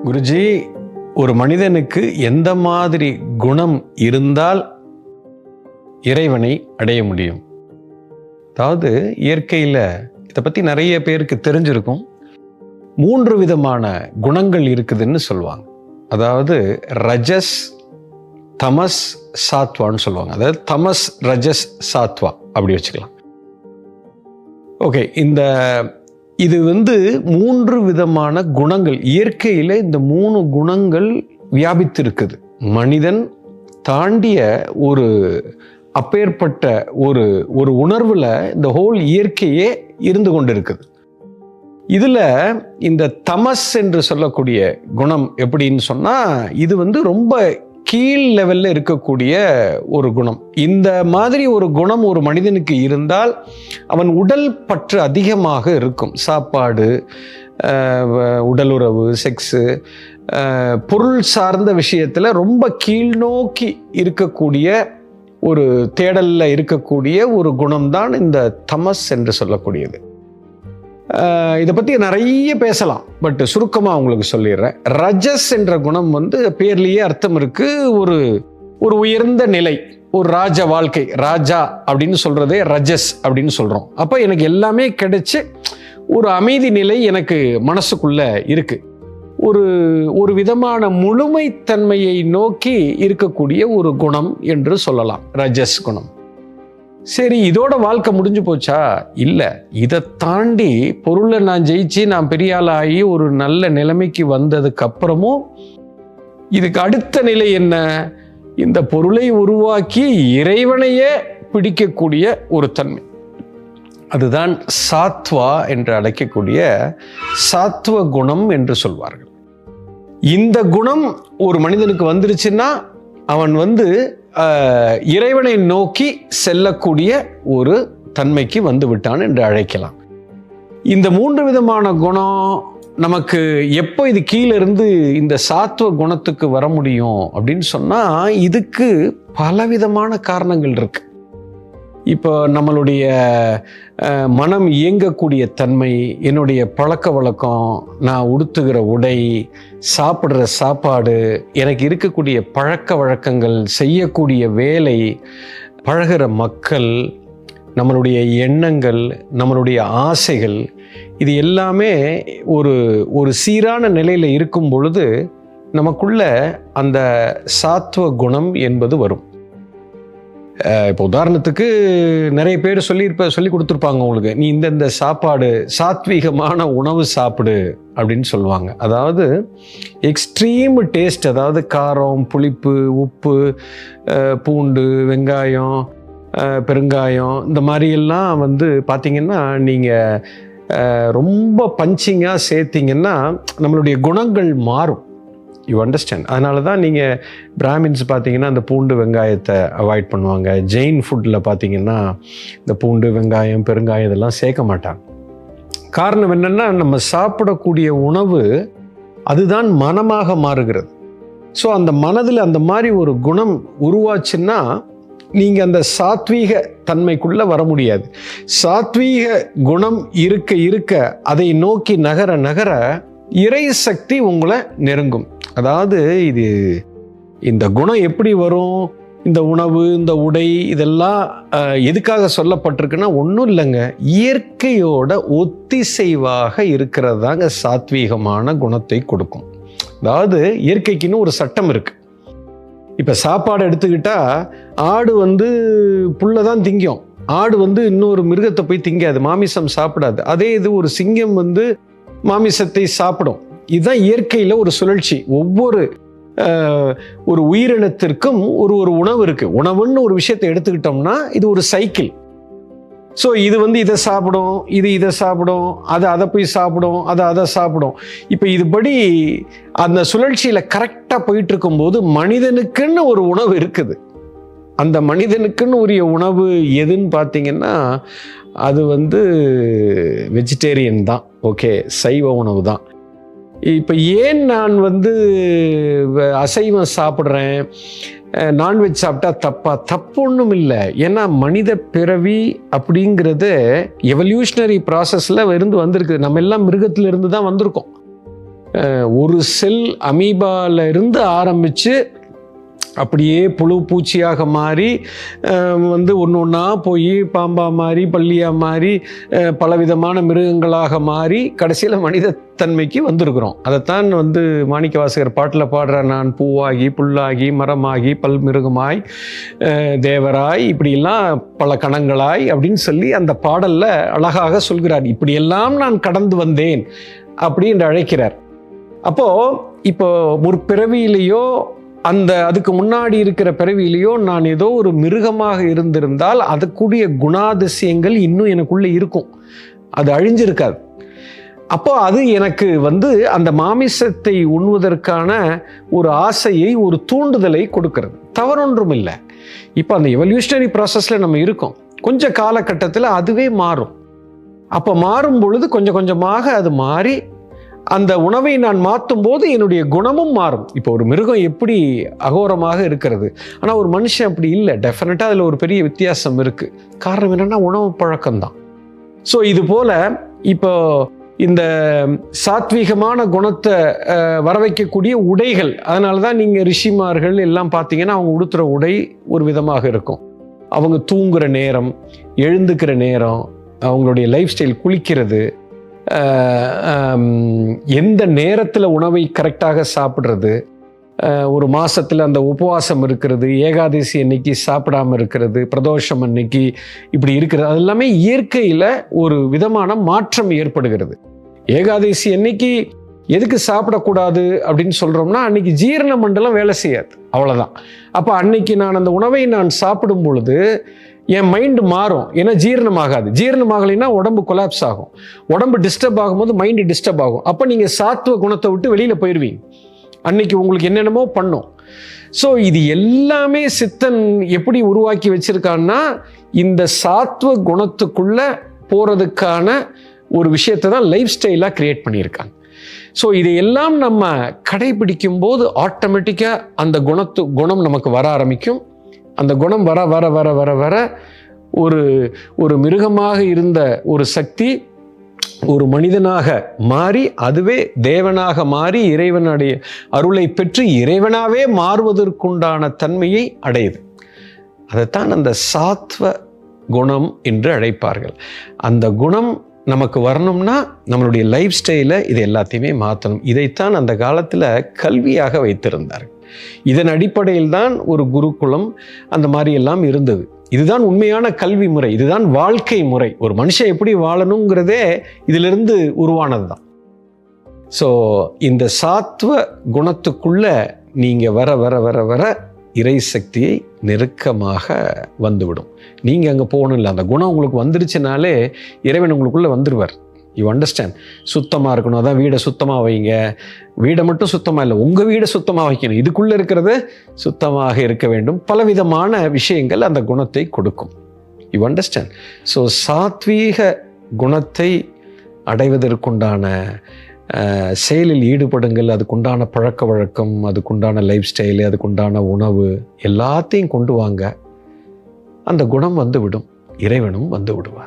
குருஜி, ஒரு மனிதனுக்கு எந்த மாதிரி குணம் இருந்தால் இறைவனை அடைய முடியும்? அதாவது இயற்கையில் இதை பற்றி நிறைய பேருக்கு தெரிஞ்சிருக்கும். 3 விதமான குணங்கள் இருக்குதுன்னு சொல்லுவாங்க. அதாவது ரஜஸ், தமஸ், சாத்வான்னு சொல்லுவாங்க. அதாவது தமஸ், ரஜஸ், சாத்வா அப்படி வச்சுக்கலாம். ஓகே, இது 3 விதமான குணங்கள். இயற்கையில் இந்த 3 குணங்கள் வியாபித்து இருக்குது. மனிதன் தாண்டிய ஒரு அப்பேற்பட்ட ஒரு உணர்வுல இந்த ஹோல் இயற்கையே இருந்து கொண்டு இருக்குது. இதுல இந்த தமஸ் என்று சொல்லக்கூடிய குணம் எப்படின்னு சொன்னா, இது ரொம்ப கீழ் லெவல்ல இருக்கக்கூடிய ஒரு குணம். இந்த மாதிரி ஒரு குணம் ஒரு மனிதனுக்கு இருந்தால் அவன் உடல் பற்று அதிகமாக இருக்கும். சாப்பாடு, உடலுறவு, செக்ஸு, பொருள் சார்ந்த விஷயத்துல ரொம்ப கீழ் நோக்கி இருக்கக்கூடிய ஒரு தேடல்ல இருக்கக்கூடிய ஒரு குணம்தான் இந்த தமஸ் என்று சொல்லக்கூடியது. இதை பற்றி நிறைய பேசலாம், பட் சுருக்கமாக உங்களுக்கு சொல்லிடுறேன். ரஜஸ் என்ற குணம் பேர்லேயே அர்த்தம் இருக்கு. ஒரு உயர்ந்த நிலை, ஒரு ராஜ வாழ்க்கை. ராஜா அப்படின்னு சொல்றதே ரஜஸ் அப்படின்னு சொல்றோம். அப்போ எனக்கு எல்லாமே கிடைச்சு ஒரு அமைதி நிலை எனக்கு மனசுக்குள்ள இருக்கு. ஒரு விதமான முழுமைத்தன்மையை நோக்கி இருக்கக்கூடிய ஒரு குணம் என்று சொல்லலாம், ரஜஸ் குணம். சரி, இதோட வாழ்க்கை முடிஞ்சு போச்சா? இல்லை. இதை தாண்டி பொருளை நான் ஜெயிச்சு நான் பெரிய ஆளாகி ஒரு நல்ல நிலைமைக்கு வந்ததுக்கு அப்புறமும் இதுக்கு அடுத்த நிலை என்ன? இந்த பொருளை உருவாக்கி இறைவனையே பிடிக்கக்கூடிய ஒரு தன்மை. அதுதான் சாத்வா என்று அழைக்கக்கூடிய சாத்வ குணம் என்று சொல்வார்கள். இந்த குணம் ஒரு மனிதனுக்கு வந்துருச்சுன்னா அவன் இறைவனை நோக்கி செல்லக்கூடிய ஒரு தன்மைக்கு வந்து விட்டான் என்று அழைக்கலாம். இந்த 3 விதமான குணம் நமக்கு எப்போ இது கீழே இருந்து இந்த சாத்வ குணத்துக்கு வர முடியும் அப்படின்னு சொன்னா, இதுக்கு பலவிதமான காரணங்கள் இருக்கு. இப்போ நம்மளுடைய மனம் இயங்கக்கூடிய தன்மை, என்னுடைய பழக்க வழக்கம், நான் உடுத்துகிற உடை, சாப்பிட்ற சாப்பாடு, எனக்கு இருக்கக்கூடிய பழக்க வழக்கங்கள், செய்யக்கூடிய வேலை, பழகிற மக்கள், நம்மளுடைய எண்ணங்கள், நம்மளுடைய ஆசைகள், இது எல்லாமே ஒரு சீரான நிலையில் இருக்கும் பொழுது நமக்குள்ள அந்த சாத்வ குணம் என்பது வரும். இப்போ உதாரணத்துக்கு நிறைய பேர் சொல்லி கொடுத்துருப்பாங்க உங்களுக்கு, நீ இந்த சாப்பாடு, சாத்வீகமான உணவு சாப்பிடு அப்படின்னு சொல்லுவாங்க. அதாவது எக்ஸ்ட்ரீம் டேஸ்ட், அதாவது காரம், புளிப்பு, உப்பு, பூண்டு, வெங்காயம், பெருங்காயம், இந்த மாதிரியெல்லாம் பார்த்தீங்கன்னா நீங்கள் ரொம்ப பஞ்சிங்காக சேர்த்திங்கன்னா நம்மளுடைய குணங்கள் மாறும். You understand? அதனால தான் நீங்கள் பிராமின்ஸ் பார்த்தீங்கன்னா அந்த பூண்டு வெங்காயத்தை அவாய்ட் பண்ணுவாங்க. ஜெயின் ஃபுட்டில் பார்த்தீங்கன்னா இந்த பூண்டு, வெங்காயம், பெருங்காயம் இதெல்லாம் சேர்க்க மாட்டாங்க. காரணம் என்னென்னா, நம்ம சாப்பிடக்கூடிய உணவு அதுதான் மனமாக மாறுகிறது. ஸோ அந்த மனதில் அந்த மாதிரி ஒரு குணம் உருவாச்சுன்னா நீங்கள் அந்த சாத்வீக தன்மைக்குள்ளே வர முடியாது. சாத்வீக குணம் இருக்க இருக்க அதை நோக்கி நகர நகர இறை சக்தி உங்களை நெருங்கும். அதாவது இந்த குணம் எப்படி வரும்? இந்த உணவு, இந்த உடை, இதெல்லாம் எதுக்காக சொல்லப்பட்டிருக்குன்னா ஒன்றும் இல்லைங்க, இயற்கையோட ஒத்திசைவாக இருக்கிறது தாங்க சாத்வீகமான குணத்தை கொடுக்கும். அதாவது இயற்கைக்குன்னு ஒரு சட்டம் இருக்கு. இப்போ சாப்பாடு எடுத்துக்கிட்டா ஆடு புல்லை தான் திங்கும். ஆடு இன்னொரு மிருகத்தை போய் திங்காது, மாமிசம் சாப்பிடாது. அதே இது ஒரு சிங்கம் மாமிசத்தை சாப்பிடும். இதுதான் இயற்கையில் ஒரு சுழற்சி. ஒவ்வொரு ஒரு உயிரினத்திற்கும் ஒரு உணவு இருக்கு. உணவுன்னு ஒரு விஷயத்தை எடுத்துக்கிட்டோம்னா இது ஒரு சைக்கிள். ஸோ இது இதை சாப்பிடும், இதை சாப்பிடும், அதை போய் சாப்பிடும், அதை சாப்பிடும். இப்போ இதுபடி அந்த சுழற்சியில் கரெக்டாக போயிட்டு இருக்கும்போது மனிதனுக்குன்னு ஒரு உணவு இருக்குது. அந்த மனிதனுக்குன்னு உரிய உணவு எதுன்னு பார்த்தீங்கன்னா அது வெஜிடேரியன் தான். ஓகே, சைவ உணவு தான். இப்போ ஏன் நான் அசைவம் சாப்பிட்றேன், நான்வெஜ் சாப்பிட்டா தப்பு ஒன்றும் இல்லை. ஏன்னா மனித பிறவி அப்படிங்கிறது எவல்யூஷனரி ப்ராசஸில் இருந்து வந்திருக்கு. நம்ம எல்லாம் மிருகத்திலிருந்து தான் வந்திருக்கோம். ஒரு செல் அமீபால இருந்து ஆரம்பித்து அப்படியே புழு பூச்சியாக மாறி ஒன்று ஒன்றா போய் பாம்பா மாறி பள்ளியாக மாறி பலவிதமான மிருகங்களாக மாறி கடைசியில் மனிதத்தன்மைக்கு வந்திருக்கிறோம். அதைத்தான் மாணிக்கவாசகர் பாட்டில் பாடுற, நான் பூவாகி புல்லாகி மரமாகி பல்மிருகமாய் தேவராய் இப்படியெல்லாம் பல கணங்களாய் அப்படின்னு சொல்லி அந்த பாடலில் அழகாக சொல்கிறார். இப்படியெல்லாம் நான் கடந்து வந்தேன் அப்படின்னு அழைக்கிறார். அப்போது இப்போ ஒரு பிறவியிலேயோ அதுக்கு முன்னாடி இருக்கிற பிறவியிலையோ நான் ஏதோ ஒரு மிருகமாக இருந்திருந்தால் அதுக்குரிய குணாதிசயங்கள் இன்னும் எனக்குள்ளே இருக்கும், அது அழிஞ்சிருக்காது. அப்போ அது எனக்கு அந்த மாமிசத்தை உண்ணுவதற்கான ஒரு ஆசையை, ஒரு தூண்டுதலை கொடுக்கிறது. தவறொன்றும் இல்லை. இப்போ அந்த எவல்யூஷனரி ப்ராசஸில் நம்ம இருக்கோம். கொஞ்ச காலகட்டத்தில் அதுவே மாறும். அப்போ மாறும் பொழுது கொஞ்சம் கொஞ்சமாக அது மாறி அந்த உணவை நான் மாற்றும் போது என்னுடைய குணமும் மாறும். இப்போ ஒரு மிருகம் எப்படி அகோரமாக இருக்கிறது, ஆனால் ஒரு மனுஷன் அப்படி இல்லை. டெஃபினட்டாக அதில் ஒரு பெரிய வித்தியாசம் இருக்குது. காரணம் என்னென்னா உணவு பழக்கம்தான். ஸோ இது போல் இப்போ இந்த சாத்வீகமான குணத்தை வர வைக்கக்கூடிய உடைகள், அதனால தான் நீங்கள் ரிஷிமார்கள் எல்லாம் பார்த்தீங்கன்னா அவங்க உடுத்துகிற உடை ஒரு விதமாக இருக்கும். அவங்க தூங்குகிற நேரம், எழுந்துக்கிற நேரம், அவங்களுடைய லைஃப் ஸ்டைல், குளிக்கிறது, எந்த நேரத்தில் உணவை கரெக்டாக சாப்பிட்றது, ஒரு மாதத்தில் அந்த உபவாசம் இருக்கிறது, ஏகாதசி அன்னைக்கு சாப்பிடாமல் இருக்கிறது, பிரதோஷம் அன்னைக்கு இப்படி இருக்கிறது, அது எல்லாமே இயற்கையில் ஒரு விதமான மாற்றம் ஏற்படுகிறது. ஏகாதசி அன்னைக்கு எதுக்கு சாப்பிடக்கூடாது அப்படின்னு சொல்கிறோம்னா, அன்னைக்கு ஜீரண மண்டலம் வேலை செய்யாது, அவ்வளோதான். அப்போ அன்னைக்கு நான் அந்த உணவை நான் சாப்பிடும் பொழுது என் மைண்டு மாறும். ஏன்னா ஜீரணமாகாது. ஜீரணமாகலைன்னா உடம்பு கொலாப்ஸ் ஆகும். உடம்பு டிஸ்டர்ப் ஆகும்போது மைண்டு டிஸ்டர்ப் ஆகும். அப்போ நீங்கள் சாத்துவ குணத்தை விட்டு வெளியில் போயிடுவீங்க. அன்னைக்கு உங்களுக்கு என்னென்னமோ பண்ணும். ஸோ இது எல்லாமே சித்தன் எப்படி உருவாக்கி வச்சிருக்கான்னா, இந்த சாத்துவ குணத்துக்குள்ளே போகிறதுக்கான ஒரு விஷயத்தை தான் லைஃப் ஸ்டைலாக கிரியேட் பண்ணியிருக்காங்க. ஸோ இதையெல்லாம் நம்ம கடைபிடிக்கும் போது ஆட்டோமேட்டிக்காக அந்த குணம் நமக்கு வர ஆரம்பிக்கும். அந்த குணம் வர வர வர வர வர ஒரு மிருகமாக இருந்த ஒரு சக்தி ஒரு மனிதனாக மாறி, அதுவே தேவனாக மாறி இறைவனுடைய அருளை பெற்று இறைவனாகவே மாறுவதற்குண்டான தன்மையை அடையுது. அதைத்தான் அந்த சாத்வ குணம் என்று அழைப்பார்கள். அந்த குணம் நமக்கு வரணும்னா நம்மளுடைய லைஃப் ஸ்டைலை இது எல்லாத்தையுமே மாற்றணும். இதைத்தான் அந்த காலத்தில் கல்வியாக வைத்திருந்தார்கள். இதன் அடிப்படையில் தான் ஒரு குருகுலம் அந்த மாதிரி எல்லாம் இருந்தது. இதுதான் உண்மையான கல்வி முறை, இதுதான் வாழ்க்கை முறை. ஒரு மனுஷன் எப்படி வாழணுங்கிறதே இதிலிருந்து உருவானது தான். ஸோ இந்த சாத்வ குணத்துக்குள்ள நீங்கள் வர வர வர வர இறை சக்தியை நெருக்கமாக வந்துவிடும். நீங்கள் அங்கே போகணும் இல்லை, அந்த குணம் உங்களுக்கு வந்துருச்சுனாலே இறைவன் உங்களுக்குள்ளே வந்துடுவார். You understand? சுத்தமாக இருக்கணும். அதான் வீடை சுத்தமாக வைங்க. வீடை மட்டும் சுத்தமாக இல்லை, உங்கள் வீடை சுத்தமாக வைக்கணும். இதுக்குள்ளே இருக்கிறது சுத்தமாக இருக்க வேண்டும். பலவிதமான விஷயங்கள் அந்த குணத்தை கொடுக்கும். You understand? ஸோ சாத்வீக குணத்தை அடைவதற்குண்டான செயலில் ஈடுபடுங்கள். அதுக்குண்டான பழக்க வழக்கம், அதுக்குண்டான லைஃப் ஸ்டைலு, அதுக்குண்டான உணவு எல்லாத்தையும் கொண்டு வாங்க. அந்த குணம் வந்து விடும், இறைவனும் வந்து விடுவார்.